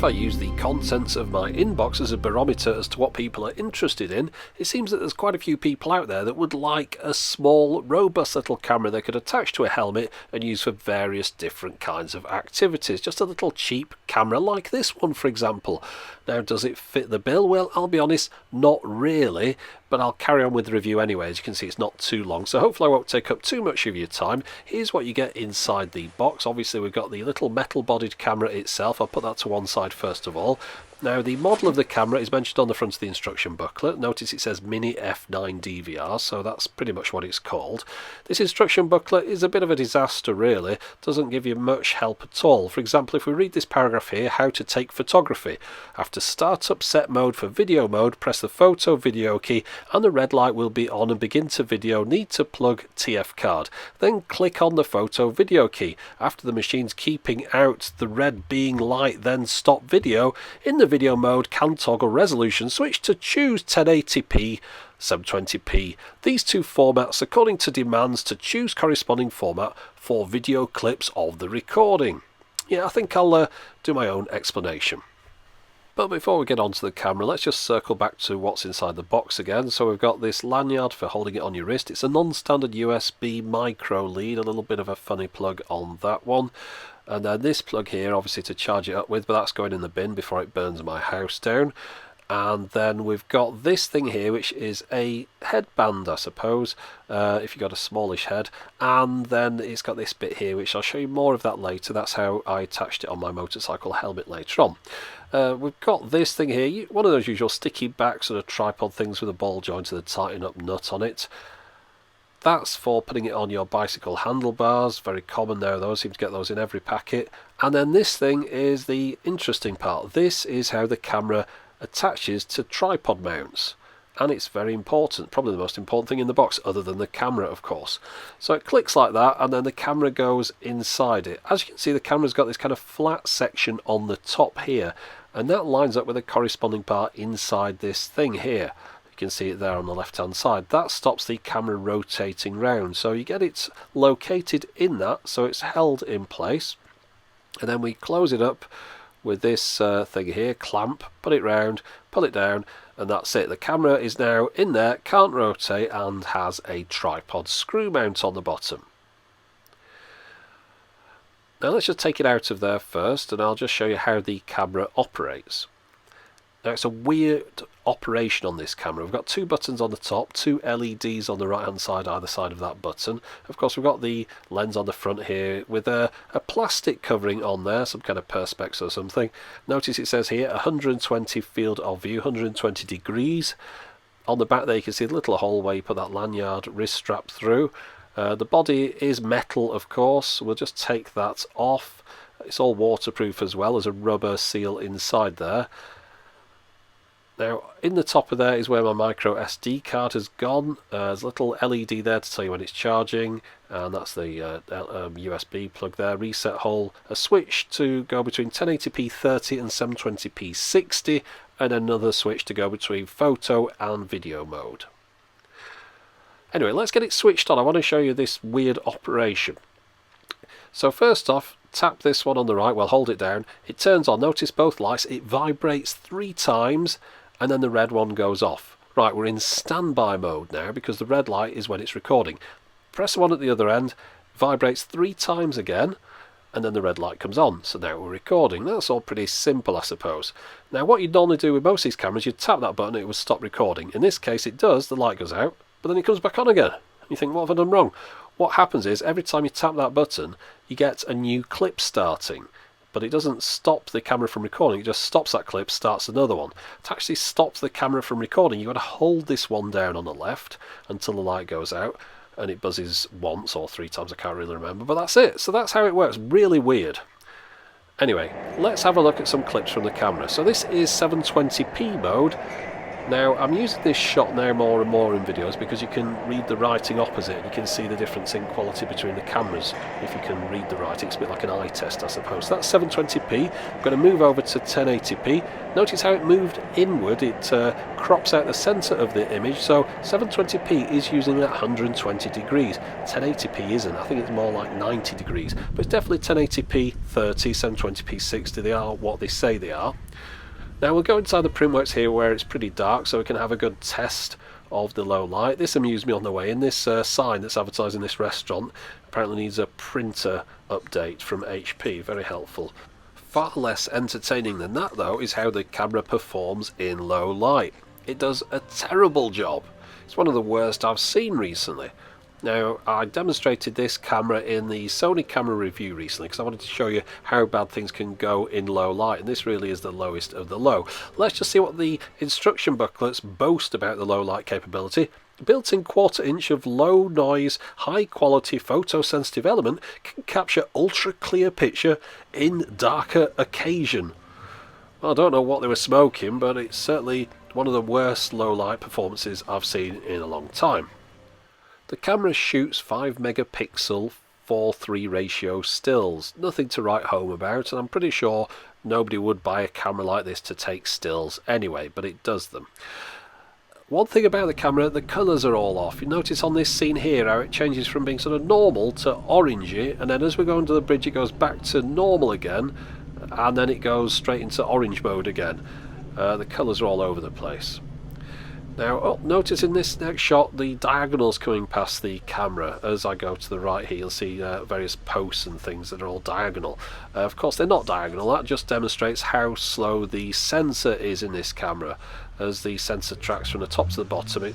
if I use the contents of my inbox as a barometer as to what people are interested in, it seems that there's quite a few people out there that would like a small, robust little camera they could attach to a helmet and use for various different kinds of activities. Just a little cheap camera like this one, for example. Now, does it fit the bill? Well, I'll be honest, not really, but I'll carry on with the review anyway. As you can see, it's not too long, so hopefully I won't take up too much of your time. Here's what you get inside the box. Obviously, we've got the little metal-bodied camera itself. I'll put that to one side first of all. Now, the model of the camera is mentioned on the front of the instruction booklet. Notice it says Mini F9 DVR, so that's pretty much what it's called. This instruction booklet is a bit of a disaster, really. Doesn't give you much help at all. For example, if we read this paragraph here, how to take photography. After start up set mode for video mode, press the photo video key and the red light will be on and begin to video. Need to plug TF card. Then click on the photo video key. After the machine's keeping out the red being light, then stop video. In the video mode, can toggle resolution, switch to choose 1080p, 720p. These two formats according to demands to choose corresponding format for video clips of the recording. Yeah, I think I'll do my own explanation. But before we get onto the camera, let's just circle back to what's inside the box again. So we've got this lanyard for holding it on your wrist. It's a non-standard USB micro lead, a little bit of a funny plug on that one. And then this plug here, obviously to charge it up with, but that's going in the bin before it burns my house down. And then we've got this thing here, which is a headband, I suppose, if you've got a smallish head. And then it's got this bit here, which I'll show you more of that later. That's how I attached it on my motorcycle helmet later on. We've got this thing here, one of those usual sticky back sort of tripod things with a ball joint and a tighten up nut on it. That's for putting it on your bicycle handlebars. Very common now, those seem to get those in every packet. And then this thing is the interesting part. This is how the camera attaches to tripod mounts, and it's very important, probably the most important thing in the box other than the camera, of course. So it clicks like that, and then the camera goes inside it. As you can see, the camera's got this kind of flat section on the top here, and that lines up with a corresponding part inside this thing here. You can see it there on the left hand side. That stops the camera rotating round, so you get it located in that, so it's held in place. And then we close it up with this thing here, clamp, put it round, pull it down, and that's it. The camera is now in there, can't rotate, and has a tripod screw mount on the bottom. Now let's just take it out of there first, and I'll just show you how the camera operates. Now it's a weird operation on this camera. We've got two buttons on the top, two LEDs on the right hand side, either side of that button. Of course we've got the lens on the front here with a plastic covering on there, some kind of perspex or something. Notice it says here 120 field of view, 120 degrees. On the back there you can see a little hole where you put that lanyard wrist strap through. The body is metal, of course. We'll just take that off. It's all waterproof as well. There's a rubber seal inside there. Now, in the top of there is where my micro SD card has gone. There's a little LED there to tell you when it's charging, and that's the USB plug there. Reset hole, a switch to go between 1080p 30 and 720p 60, and another switch to go between photo and video mode. Anyway, let's get it switched on. I want to show you this weird operation. So first off, tap this one on the right, well, hold it down. It turns on. Notice both lights. It vibrates 3 times, and then the red one goes off. Right, we're in standby mode now because the red light is when it's recording. Press the one at the other end, vibrates 3 times again, and then the red light comes on. So now we're recording. That's all pretty simple, I suppose. Now, what you'd normally do with most of these cameras, you'd tap that button, it would stop recording. In this case, it does, the light goes out, but then it comes back on again. You think, what have I done wrong? What happens is, every time you tap that button, you get a new clip starting. But it doesn't stop the camera from recording, it just stops that clip, starts another one. To actually stop the camera from recording, you've got to hold this one down on the left until the light goes out, and it buzzes once or 3 times, I can't really remember, but that's it. So that's how it works. Really weird. Anyway, let's have a look at some clips from the camera. So this is 720p mode. Now, I'm using this shot now more and more in videos because you can read the writing opposite and you can see the difference in quality between the cameras if you can read the writing. It's a bit like an eye test, I suppose. So that's 720p. I'm going to move over to 1080p. Notice how it moved inward. It crops out the centre of the image, so 720p is using that 120 degrees. 1080p isn't. I think it's more like 90 degrees. But it's definitely 1080p 30, 720p 60. They are what they say they are. Now we'll go inside the Printworks here where it's pretty dark so we can have a good test of the low light. This amused me on the way in. This sign that's advertising this restaurant apparently needs a printer update from HP. Very helpful. Far less entertaining than that though is how the camera performs in low light. It does a terrible job. It's one of the worst I've seen recently. Now, I demonstrated this camera in the Sony camera review recently because I wanted to show you how bad things can go in low light, and this really is the lowest of the low. Let's just see what the instruction booklets boast about the low light capability. Built-in 1/4 inch of low noise, high quality photosensitive element can capture ultra clear picture in darker occasion. Well, I don't know what they were smoking, but it's certainly one of the worst low light performances I've seen in a long time. The camera shoots 5 megapixel 4:3 ratio stills. Nothing to write home about, and I'm pretty sure nobody would buy a camera like this to take stills anyway, but it does them. One thing about the camera, the colours are all off. You notice on this scene here how it changes from being sort of normal to orangey, and then as we go under the bridge it goes back to normal again, and then it goes straight into orange mode again. The colours are all over the place. Now, notice in this next shot the diagonals coming past the camera. As I go to the right here, you'll see various posts and things that are all diagonal. Of course, they're not diagonal. That just demonstrates how slow the sensor is in this camera. As the sensor tracks from the top to the bottom, it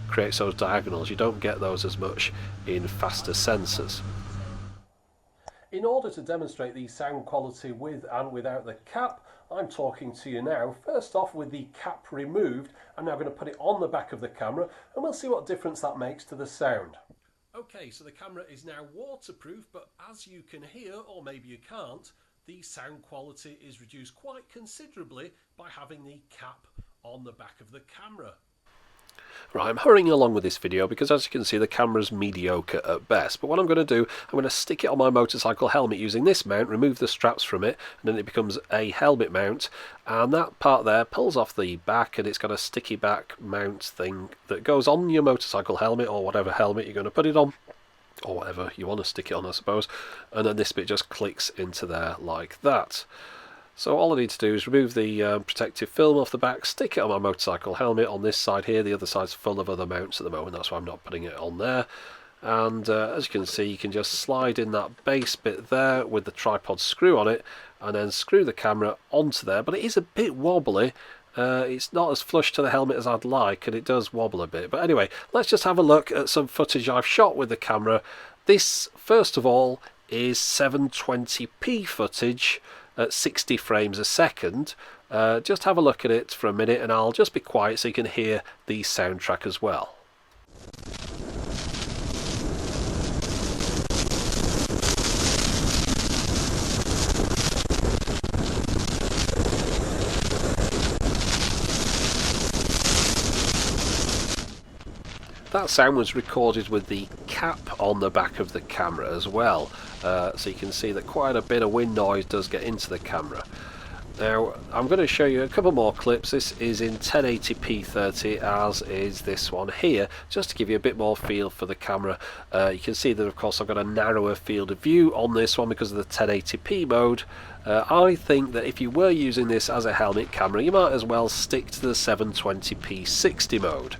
creates those diagonals. You don't get those as much in faster sensors. In order to demonstrate the sound quality with and without the cap, I'm talking to you now. First off, with the cap removed, I'm now going to put it on the back of the camera and we'll see what difference that makes to the sound. Okay, so the camera is now waterproof, but as you can hear, or maybe you can't, the sound quality is reduced quite considerably by having the cap on the back of the camera. Right, I'm hurrying along with this video because as you can see the camera's mediocre at best, but what I'm going to do, I'm going to stick it on my motorcycle helmet using this mount, remove the straps from it, and then it becomes a helmet mount, and that part there pulls off the back and it's got a sticky back mount thing that goes on your motorcycle helmet or whatever helmet you're going to put it on, or whatever you want to stick it on I suppose, and then this bit just clicks into there like that. So all I need to do is remove the protective film off the back, stick it on my motorcycle helmet on this side here. The other side's full of other mounts at the moment, that's why I'm not putting it on there. And as you can see, you can just slide in that base bit there with the tripod screw on it, and then screw the camera onto there. But it is a bit wobbly. It's not as flush to the helmet as I'd like, and it does wobble a bit. But anyway, let's just have a look at some footage I've shot with the camera. This, first of all, is 720p footage at 60 frames a second. Just have a look at it for a minute and I'll just be quiet so you can hear the soundtrack as well. That sound was recorded with the cap on the back of the camera as well, so you can see that quite a bit of wind noise does get into the camera. Now I'm going to show you a couple more clips. This is in 1080p 30, as is this one here, just to give you a bit more feel for the camera. You can see that of course I've got a narrower field of view on this one because of the 1080p mode. I think that if you were using this as a helmet camera, you might as well stick to the 720p 60 mode.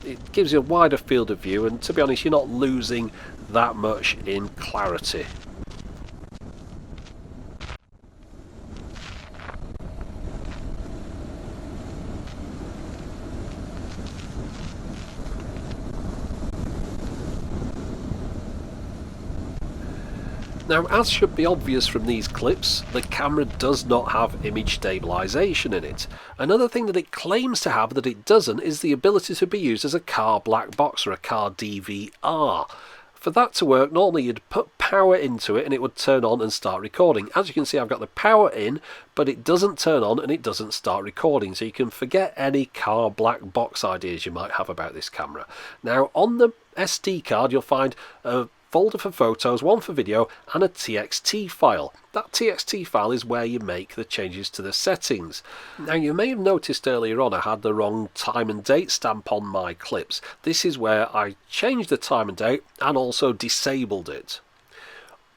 It gives you a wider field of view, and to be honest, you're not losing that much in clarity. Now, as should be obvious from these clips, the camera does not have image stabilization in it. Another thing that it claims to have that it doesn't is the ability to be used as a car black box or a car DVR. For that to work, normally you'd put power into it and it would turn on and start recording. As you can see, I've got the power in, but it doesn't turn on and it doesn't start recording, so you can forget any car black box ideas you might have about this camera. Now, on the SD card you'll find a folder for photos, one for video, and a TXT file. That TXT file is where you make the changes to the settings. Now, you may have noticed earlier on I had the wrong time and date stamp on my clips. This is where I changed the time and date and also disabled it.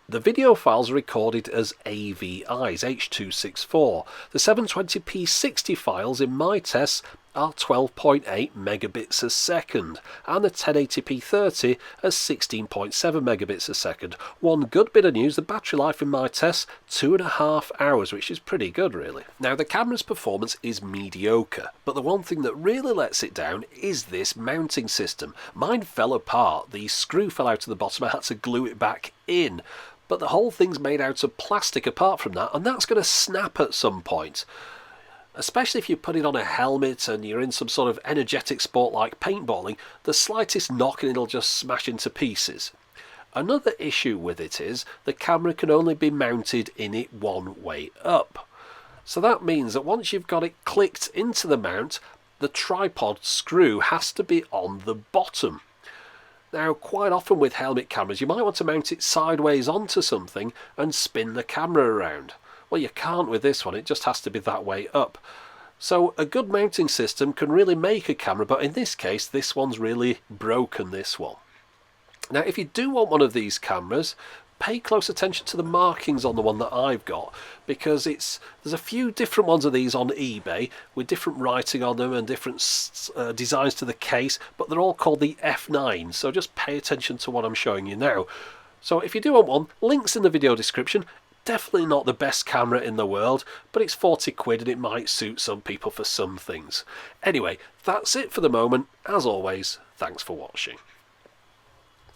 The video files are recorded as AVIs, H.264. The 720p 60 files in my tests are 12.8 megabits a second, and the 1080p 30 as 16.7 megabits a second. One good bit of news, the battery life in my tests, 2.5 hours, which is pretty good really. Now, the camera's performance is mediocre, but the one thing that really lets it down is this mounting system. Mine fell apart, the screw fell out of the bottom, I had to glue it back in. But the whole thing's made out of plastic apart from that, and that's going to snap at some point. Especially if you put it on a helmet and you're in some sort of energetic sport like paintballing, the slightest knock and it'll just smash into pieces. Another issue with it is the camera can only be mounted in it one way up. So that means that once you've got it clicked into the mount, the tripod screw has to be on the bottom. Now, quite often with helmet cameras, you might want to mount it sideways onto something and spin the camera around. Well, you can't with this one, it just has to be that way up. So a good mounting system can really make a camera, but in this case, this one's really broken, this one. Now, if you do want one of these cameras, pay close attention to the markings on the one that I've got, because there's a few different ones of these on eBay with different writing on them and different designs to the case, but they're all called the F9, so just pay attention to what I'm showing you now. So if you do want one, links in the video description. Definitely not the best camera in the world, but it's 40 quid and it might suit some people for some things. Anyway, that's it for the moment. As always, thanks for watching.